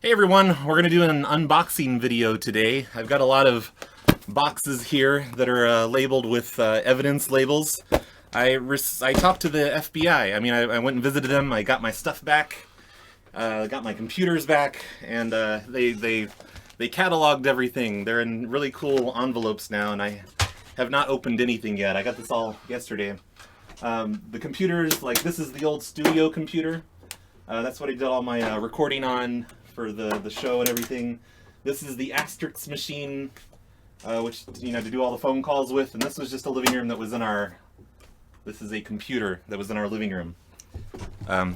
Hey everyone, we're going to do an unboxing video today. I've got a lot of boxes here that are labeled with evidence labels. I talked to the FBI. I went and visited them. I got my stuff back, got my computers back, and they cataloged everything. They're in really cool envelopes now, and I have not opened anything yet. I got this all yesterday. The computers, like this is the old studio computer. That's what I did all my recording on for the show and everything. This is the Asterix machine, which, to do all the phone calls with, and this was just a living room that was in our, this is a computer that was in our living room.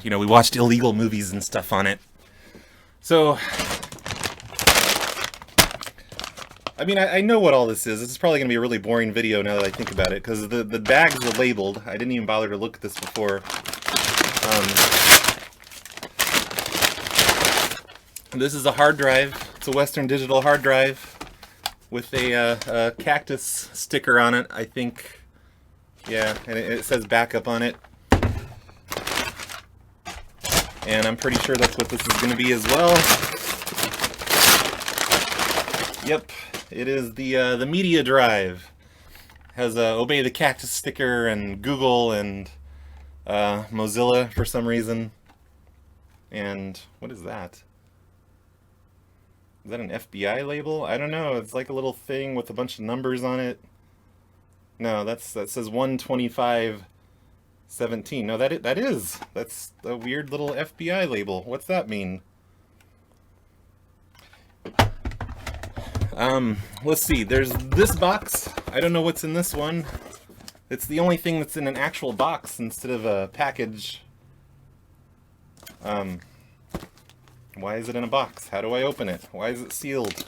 We watched illegal movies and stuff on it. So, I know what all this is. This is probably going to be a really boring video now that I think about it, because the bags were labeled. I didn't even bother to look at this before. This is a hard drive. It's a Western Digital hard drive with a cactus sticker on it, I think. Yeah, and it says backup on it. And I'm pretty sure that's what this is going to be as well. Yep, it is the media drive. Has Obey the Cactus sticker and Google and Mozilla for some reason. And what is that? Is that an FBI label? I don't know. It's like a little thing with a bunch of numbers on it. No, that says 12517. No, that's a weird little FBI label. What's that mean? Let's see. There's this box. I don't know what's in this one. It's the only thing that's in an actual box instead of a package. Why is it in a box? How do I open it? Why is it sealed?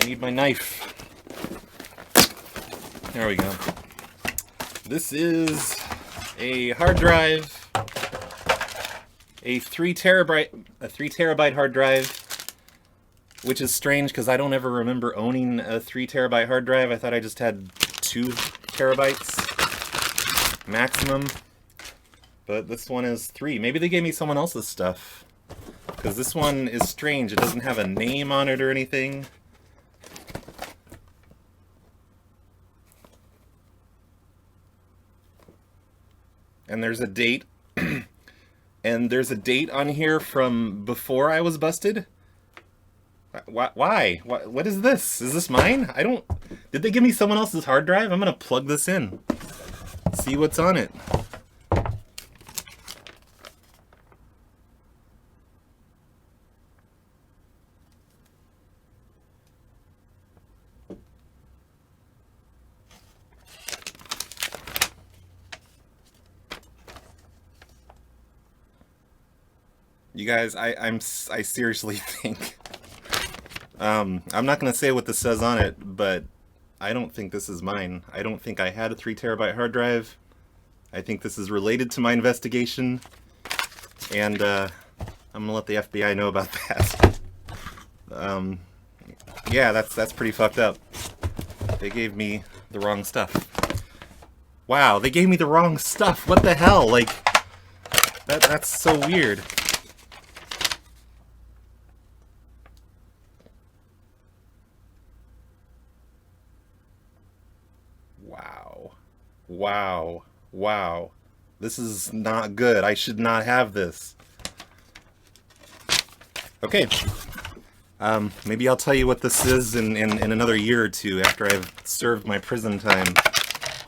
I need my knife. There we go. This is a hard drive, a 3 terabyte hard drive, which is strange because I don't ever remember owning a 3 terabyte hard drive. I thought I just had 2 terabytes maximum, but this one is 3. Maybe they gave me someone else's stuff. Because this one is strange. It doesn't have a name on it or anything. And there's a date. And there's a date on here from before I was busted. Why? What is this? Is this mine? Did they give me someone else's hard drive? I'm going to plug this in. See what's on it. You guys, I seriously think, I'm not going to say what this says on it, but I don't think this is mine. I don't think I had a 3 terabyte hard drive. I think this is related to my investigation, and I'm going to let the FBI know about that. Yeah, that's pretty fucked up. They gave me the wrong stuff. Wow, they gave me the wrong stuff. What the hell? Like, that's so weird. Wow. This is not good. I should not have this. Okay. Maybe I'll tell you what this is in another year or two after I've served my prison time.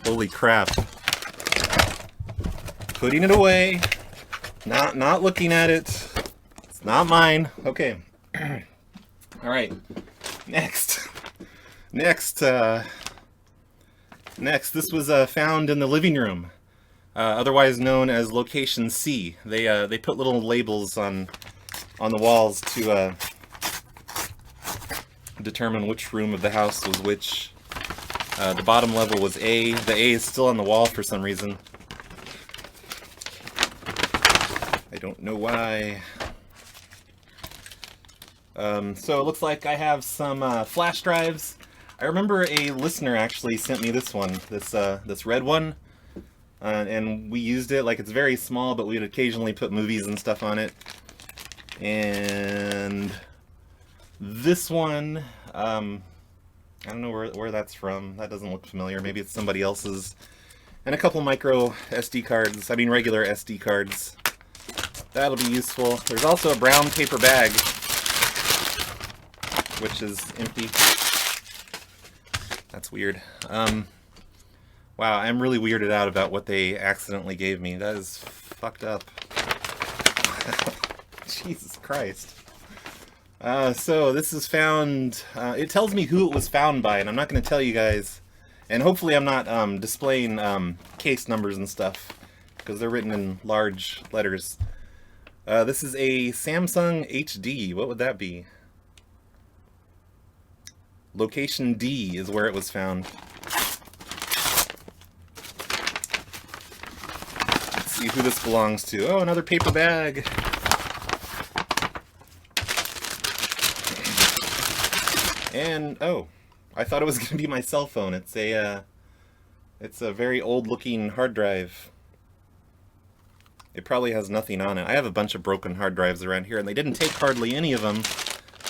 Holy crap. Putting it away. Not looking at it. It's not mine. Okay. Alright. Next, this was found in the living room, otherwise known as Location C. They put little labels on the walls to determine which room of the house was which. The bottom level was A. The A is still on the wall for some reason. I don't know why. So it looks like I have some flash drives. I remember a listener actually sent me this one, this red one, and we used it. Like, it's very small, but we'd occasionally put movies and stuff on it. And This one, I don't know where that's from. That doesn't look familiar. Maybe it's somebody else's. And a couple micro SD cards. I mean regular SD cards. That'll be useful. There's also a brown paper bag, which is empty. That's weird. Wow, I'm really weirded out about what they accidentally gave me. That is fucked up. Jesus Christ. So this is found, it tells me who it was found by, and I'm not going to tell you guys. And hopefully I'm not displaying case numbers and stuff, because they're written in large letters. This is a Samsung HD. What would that be? Location D is where it was found. Let's see who this belongs to. Oh, another paper bag. And, oh, I thought it was going to be my cell phone. It's a very old-looking hard drive. It probably has nothing on it. I have a bunch of broken hard drives around here, and they didn't take hardly any of them.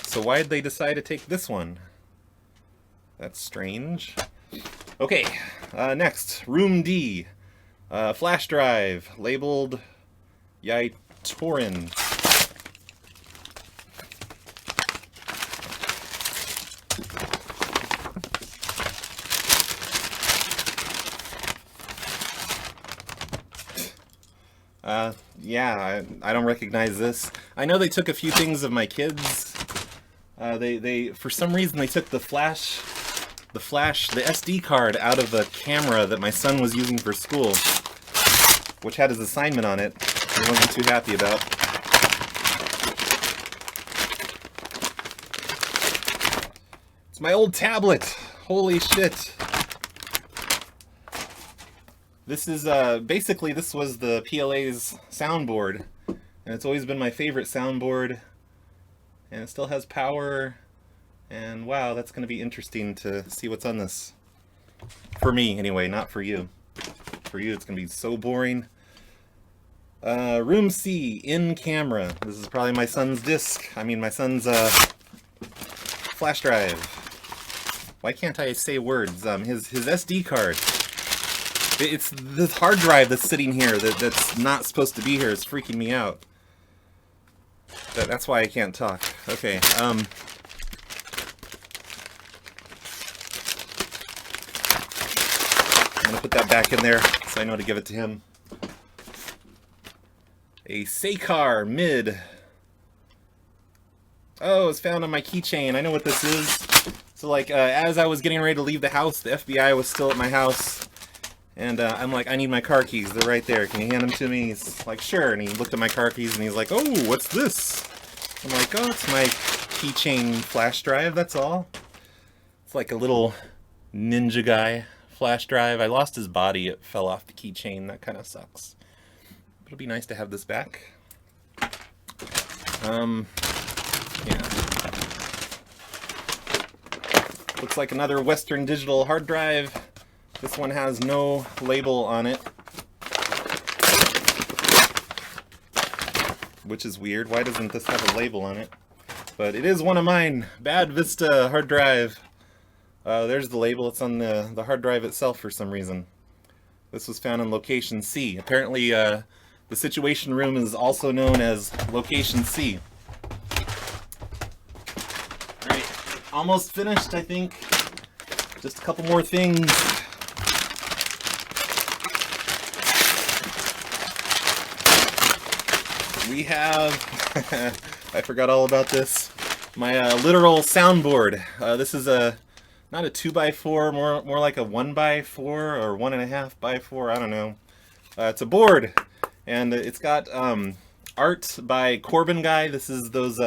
So why did they decide to take this one? That's strange. Okay, next, room D. Flash drive, labeled Yitorin. Yeah, I don't recognize this. I know they took a few things of my kids. They for some reason they took the SD card out of the camera that my son was using for school, which had his assignment on it. He wasn't too happy about. It's my old tablet. Holy shit. This is, basically this was the PLA's soundboard, and it's always been my favorite soundboard, and it still has power, and wow, that's going to be interesting to see what's on this. For me, anyway, not for you. For you, it's going to be so boring. Room C, in camera. This is probably my son's my son's, flash drive. Why can't I say words? His SD card. It's this hard drive that's sitting here that's not supposed to be here. It's freaking me out. That's why I can't talk. Okay, I'm gonna put that back in there so I know to give it to him. A Seikar Mid. Oh, it's found on my keychain. I know what this is. So like, as I was getting ready to leave the house, the FBI was still at my house. And I'm like, I need my car keys. They're right there. Can you hand them to me? He's like, sure. And he looked at my car keys and he's like, oh, what's this? I'm like, oh, it's my keychain flash drive. That's all. It's like a little ninja guy flash drive. I lost his body. It fell off the keychain. That kind of sucks. But it'll be nice to have this back. Yeah. Looks like another Western Digital hard drive. This one has no label on it, which is weird. Why doesn't this have a label on it? But it is one of mine. Bad Vista hard drive. There's the label. It's on the hard drive itself for some reason. This was found in location C. Apparently, the Situation Room is also known as location C. Alright, almost finished, I think. Just a couple more things. We have, I forgot all about this, my literal soundboard. This is not a 2x4, more like a 1x4 or 1.5x4, I don't know. It's a board, and it's got art by Corbin Guy. This is those,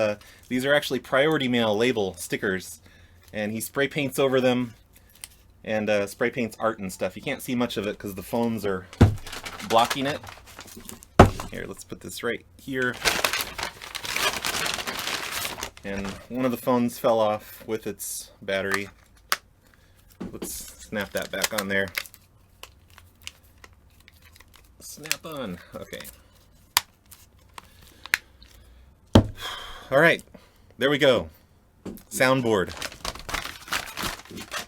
these are actually Priority Mail label stickers, and he spray paints over them, and spray paints art and stuff. You can't see much of it because the phones are blocking it. Here, let's put this right here. And one of the phones fell off with its battery. Let's snap that back on there. Snap on. Okay. All right. There we go. soundboard.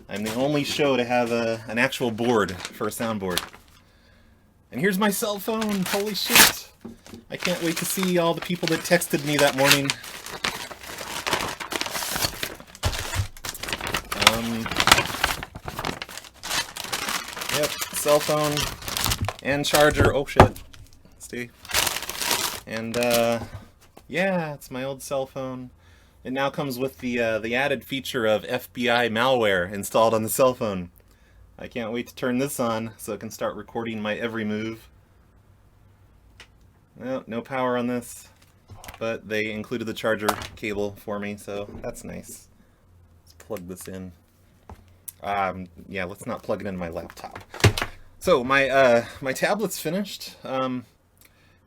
I'm the only show to have an actual board for a soundboard. And here's my cell phone. Holy shit. I can't wait to see all the people that texted me that morning. Yep, cell phone and charger. Oh shit. See? And yeah, it's my old cell phone. It now comes with the added feature of FBI malware installed on the cell phone. I can't wait to turn this on so it can start recording my every move. Well, no power on this, but they included the charger cable for me, so that's nice. Let's plug this in. Yeah, let's not plug it into my laptop. So my my tablet's finished.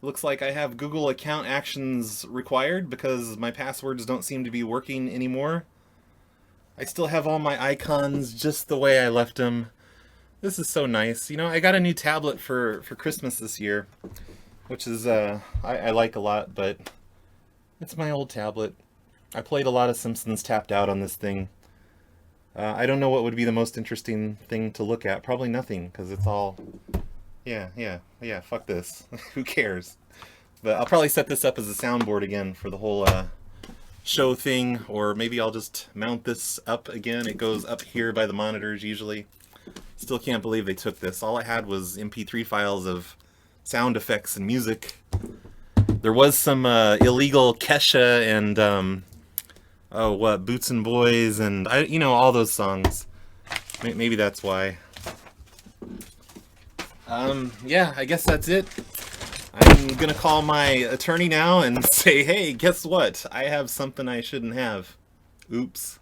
Looks like I have Google account actions required because my passwords don't seem to be working anymore. I still have all my icons just the way I left them. This is so nice. You know, I got a new tablet for Christmas this year, which is I like a lot, but it's my old tablet. I played a lot of Simpsons Tapped Out on this thing. I don't know what would be the most interesting thing to look at. Probably nothing, because it's all... Yeah, fuck this. Who cares? But I'll probably set this up as a soundboard again for the whole show thing, or maybe I'll just mount this up again. It goes up here by the monitors usually. Still can't believe they took this. All I had was MP3 files of sound effects and music. There was some illegal Kesha and Boots and Boys and you know, all those songs. Maybe that's why. Yeah, I guess that's it. I'm gonna call my attorney now and say, hey, guess what? I have something I shouldn't have. Oops.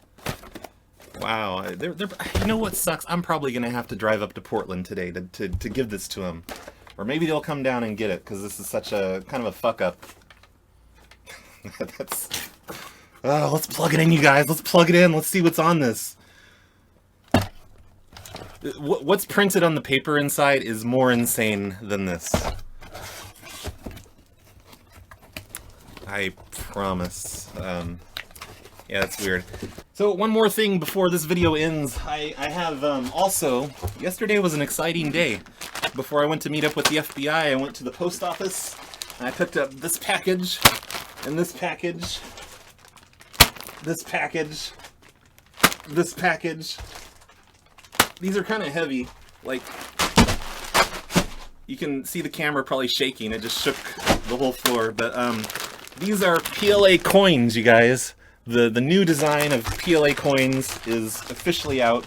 Wow. You know what sucks? I'm probably gonna have to drive up to Portland today to give this to them. Or maybe they'll come down and get it, because this is such a kind of a fuck up. That's... let's plug it in, you guys. Let's plug it in. Let's see what's on this. What's printed on the paper inside is more insane than this. I promise. Yeah, that's weird. So one more thing before this video ends. I have also, yesterday was an exciting day. Before I went to meet up with the FBI, I went to the post office and I picked up this package and this package, this package, this package. These are kind of heavy, like, you can see the camera probably shaking, it just shook the whole floor, but these are PLA coins, you guys. The new design of PLA coins is officially out.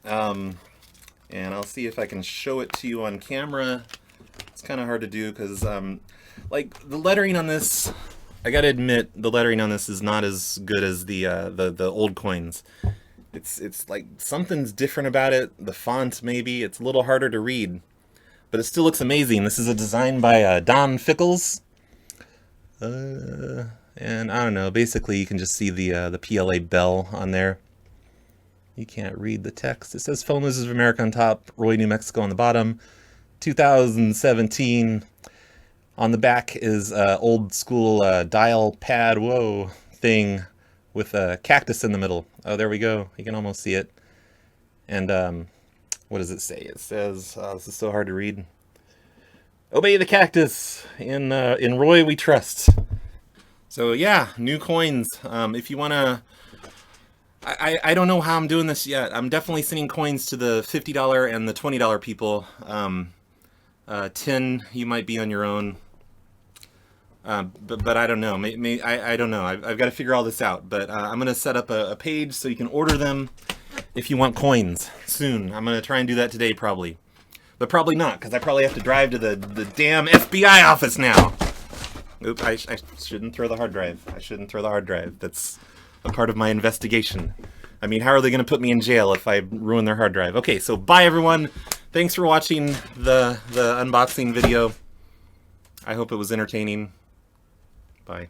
And I'll see if I can show it to you on camera. It's kind of hard to do because, like, the lettering on this, I gotta admit, the lettering on this is not as good as the old coins. It's like something's different about it. The font, maybe. It's a little harder to read. But it still looks amazing. This is a design by Don Fickles. And I don't know. Basically, you can just see the PLA bell on there. You can't read the text. It says Phone Losers of America on top, Roy, New Mexico on the bottom. 2017. On the back is old school dial pad, whoa, thing with a cactus in the middle. Oh, there we go. You can almost see it. And what does it say? It says, this is so hard to read. Obey the cactus. In Roy we trust. So yeah, new coins. If you want to... I don't know how I'm doing this yet. I'm definitely sending coins to the $50 and the $20 people. 10, you might be on your own. But I don't know. I don't know. I've got to figure all this out. But I'm going to set up a page so you can order them if you want coins soon. I'm going to try and do that today probably. But probably not, because I probably have to drive to the damn FBI office now. Oops, I shouldn't throw the hard drive. I shouldn't throw the hard drive. That's a part of my investigation. I mean, how are they going to put me in jail if I ruin their hard drive? Okay, so bye everyone. Thanks for watching the unboxing video. I hope it was entertaining. Bye.